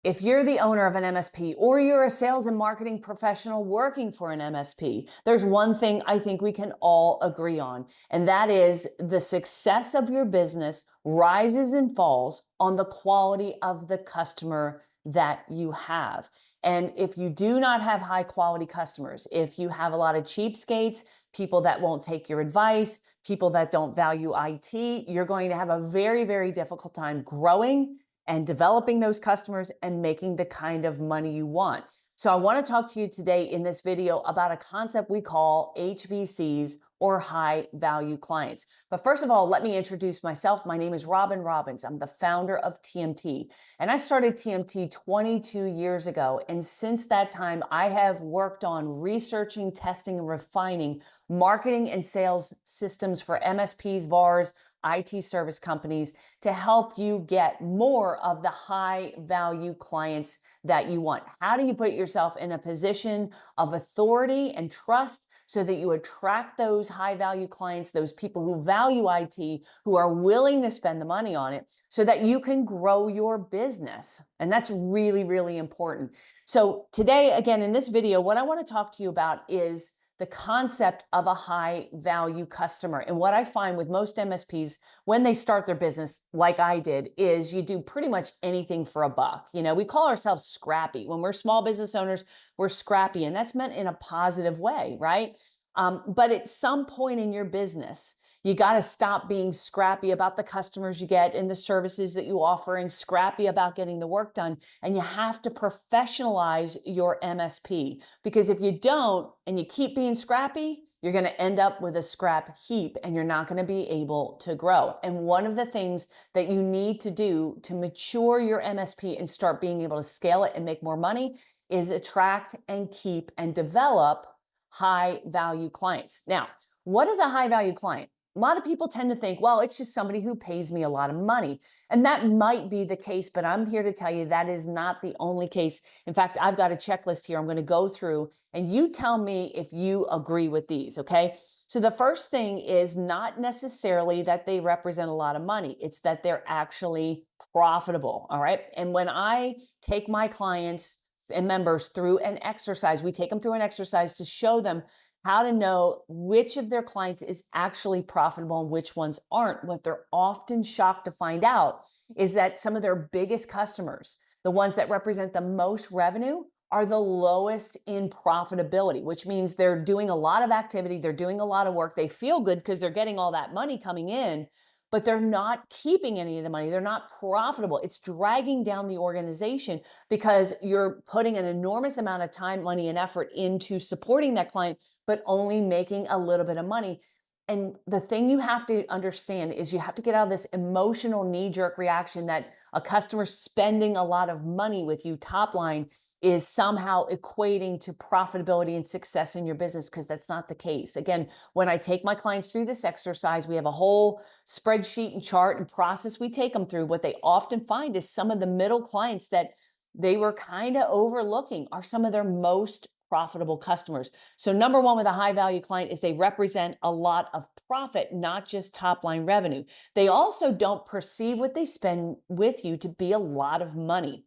If you're the owner of an MSP or you're a sales and marketing professional working for an MSP, there's one thing I think we can all agree on, and that is the success of your business rises and falls on the quality of the customer that you have. And if you do not have high quality customers, if you have a lot of cheapskates, people that won't take your advice, people that don't value IT, you're going to have a very, very difficult time growing and developing those customers and making the kind of money you want. So I want to talk to you today in this video about a concept we call HVCs, or high value clients. But first of all, let me introduce myself. My name is Robin Robbins. I'm the founder of TMT. And I started TMT 22 years ago. And since that time, I have worked on researching, testing, and refining marketing and sales systems for MSPs, VARs, IT service companies to help you get more of the high value clients that you want. How do you put yourself in a position of authority and trust so that you attract those high value clients, those people who value IT, who are willing to spend the money on it so that you can grow your business? And that's really, really important. So today, again, in this video, what I want to talk to you about is the concept of a high value customer. And what I find with most MSPs when they start their business, like I did, is you do pretty much anything for a buck. You know, we call ourselves scrappy. When we're small business owners, we're scrappy, and that's meant in a positive way, right? But at some point in your business, you got to stop being scrappy about the customers you get and the services that you offer and scrappy about getting the work done. And you have to professionalize your MSP, because if you don't and you keep being scrappy, you're going to end up with a scrap heap and you're not going to be able to grow. And one of the things that you need to do to mature your MSP and start being able to scale it and make more money is attract and keep and develop high value clients. Now, what is a high value client? A lot of people tend to think, well, it's just somebody who pays me a lot of money. And that might be the case, but I'm here to tell you that is not the only case. In fact, I've got a checklist here I'm going to go through, and you tell me if you agree with these, okay? So the first thing is not necessarily that they represent a lot of money. It's that they're actually profitable, all right? And when I take my clients and members through an exercise, we take them through an exercise to show them how to know which of their clients is actually profitable and which ones aren't. What they're often shocked to find out is that some of their biggest customers, the ones that represent the most revenue, are the lowest in profitability, which means they're doing a lot of activity, they're doing a lot of work, they feel good because they're getting all that money coming in, but they're not keeping any of the money. They're not profitable. It's dragging down the organization because you're putting an enormous amount of time, money, and effort into supporting that client, but only making a little bit of money. And the thing you have to understand is you have to get out of this emotional knee-jerk reaction that a customer spending a lot of money with you top line is somehow equating to profitability and success in your business, because that's not the case. Again, when I take my clients through this exercise, we have a whole spreadsheet and chart and process we take them through. What they often find is some of the middle clients that they were kind of overlooking are some of their most profitable customers. So number one with a high value client is they represent a lot of profit, not just top line revenue. They also don't perceive what they spend with you to be a lot of money.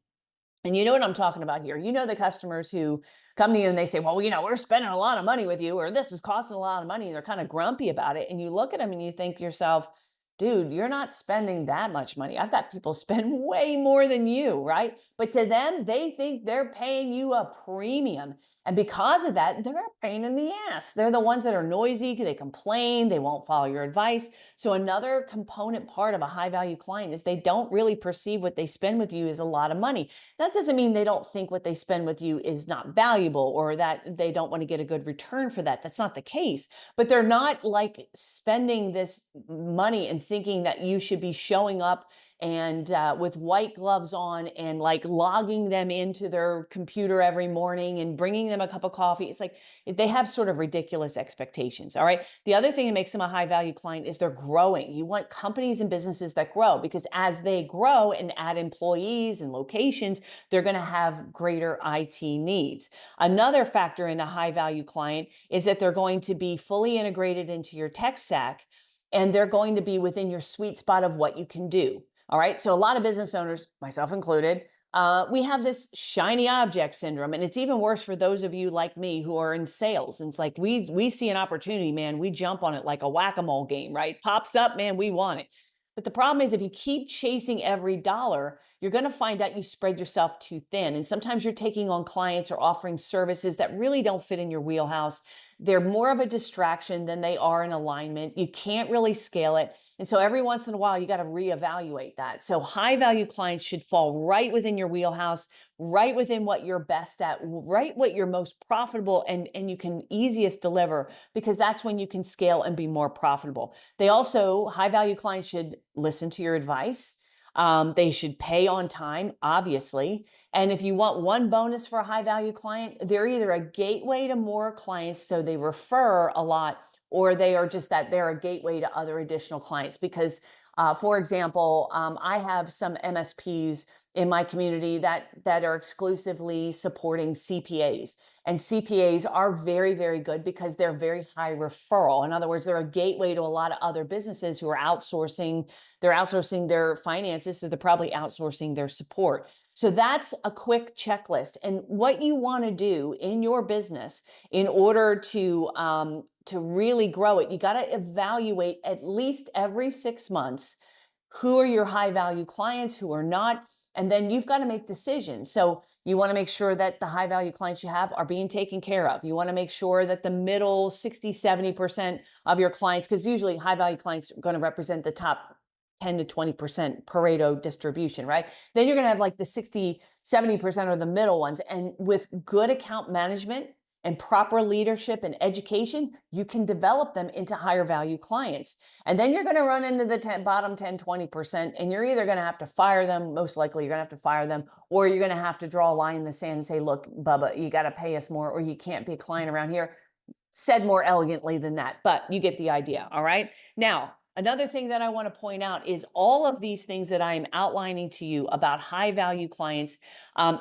And you know what I'm talking about here. You know the customers who come to you and they say, well, we're spending a lot of money with you, or this is costing a lot of money. And they're kind of grumpy about it. And you look at them and you think to yourself, dude, you're not spending that much money. I've got people spend way more than you, right? But to them, they think they're paying you a premium. And because of that, they're a pain in the ass. They're the ones that are noisy, they complain, they won't follow your advice. So another component part of a high value client is they don't really perceive what they spend with you as a lot of money. That doesn't mean they don't think what they spend with you is not valuable or that they don't want to get a good return for that. That's not the case. But they're not like spending this money and thinking that you should be showing up and with white gloves on and like logging them into their computer every morning and bringing them a cup of coffee. It's like they have sort of ridiculous expectations. All right. The other thing that makes them a high value client is they're growing. You want companies and businesses that grow, because as they grow and add employees and locations, they're going to have greater IT needs. Another factor in a high value client is that they're going to be fully integrated into your tech stack, and they're going to be within your sweet spot of what you can do. All right. So a lot of business owners, myself included, We have this shiny object syndrome, and it's even worse for those of you like me who are in sales. And it's like we see an opportunity, man, we jump on it like a whack-a-mole game, right? Pops up, man, we want it. But the problem is if you keep chasing every dollar, you're going to find out you spread yourself too thin. And sometimes you're taking on clients or offering services that really don't fit in your wheelhouse. They're more of a distraction than they are in alignment. You can't really scale it. And so every once in a while, you got to reevaluate that. So high value clients should fall right within your wheelhouse, right within what you're best at, right what you're most profitable and you can easiest deliver, because that's when you can scale and be more profitable. They also, high value clients should listen to your advice. They should pay on time, obviously. And if you want one bonus for a high value client, they're either a gateway to more clients, so they refer a lot, or they are just that they're a gateway to other additional clients. Because, for example, I have some MSPs in my community that are exclusively supporting CPAs. And CPAs are very, very good because they're very high referral. In other words, they're a gateway to a lot of other businesses who are outsourcing. They're outsourcing their finances, so they're probably outsourcing their support. So that's a quick checklist. And what you want to do in your business in order to really grow it, you got to evaluate at least every 6 months who are your high value clients, who are not, and then you've got to make decisions. So you want to make sure that the high value clients you have are being taken care of. You want to make sure that the middle 60, 70% of your clients, because usually high value clients are going to represent the top 10 to 20% Pareto distribution, right? Then you're going to have like the 60, 70% are the middle ones. And with good account management and proper leadership and education, you can develop them into higher value clients. And then you're going to run into the bottom 10, 20%, and you're either going to have to fire them, most likely you're going to have to fire them, or you're going to have to draw a line in the sand and say, look, Bubba, you got to pay us more, or you can't be a client around here. Said more elegantly than that, but you get the idea, all right? Now, another thing that I want to point out is all of these things that I am outlining to you about high value clients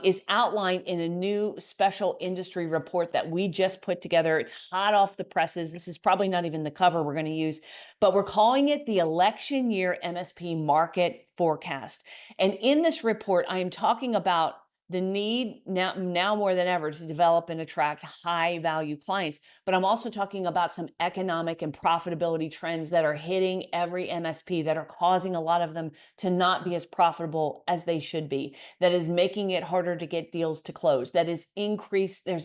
is outlined in a new special industry report that we just put together. It's hot off the presses. This is probably not even the cover we're going to use, but we're calling it the Election Year MSP Market Forecast. And in this report, I am talking about the need now more than ever to develop and attract high value clients. But I'm also talking about some economic and profitability trends that are hitting every MSP, that are causing a lot of them to not be as profitable as they should be, that is making it harder to get deals to close, there's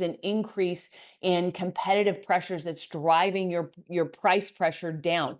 an increase in competitive pressures that's driving your price pressure down.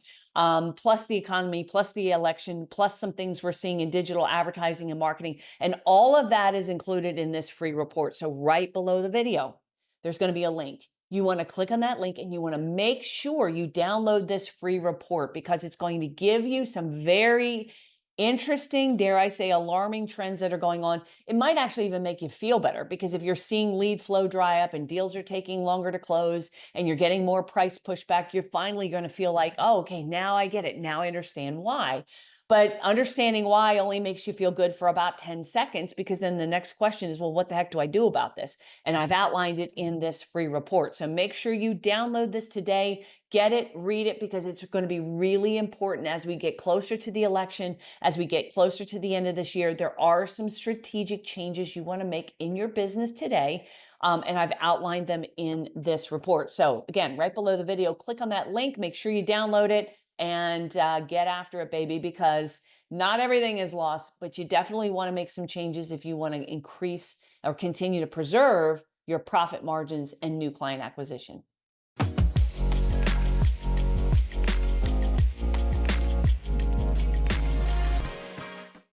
Plus the economy, plus the election, plus some things we're seeing in digital advertising and marketing. And all of that is included in this free report. So right below the video, there's going to be a link. You want to click on that link and you want to make sure you download this free report, because it's going to give you some very interesting, dare I say, alarming trends that are going on. It might actually even make you feel better, because if you're seeing lead flow dry up and deals are taking longer to close and you're getting more price pushback, you're finally going to feel like, oh, okay, now I get it. Now I understand why. But understanding why only makes you feel good for about 10 seconds, because then the next question is, well, what the heck do I do about this? And I've outlined it in this free report. So make sure you download this today, get it, read it, because it's going to be really important as we get closer to the election, as we get closer to the end of this year. There are some strategic changes you want to make in your business today. And I've outlined them in this report. So again, right below the video, click on that link, make sure you download it, and get after it, baby, because not everything is lost, but you definitely want to make some changes if you want to increase or continue to preserve your profit margins and new client acquisition.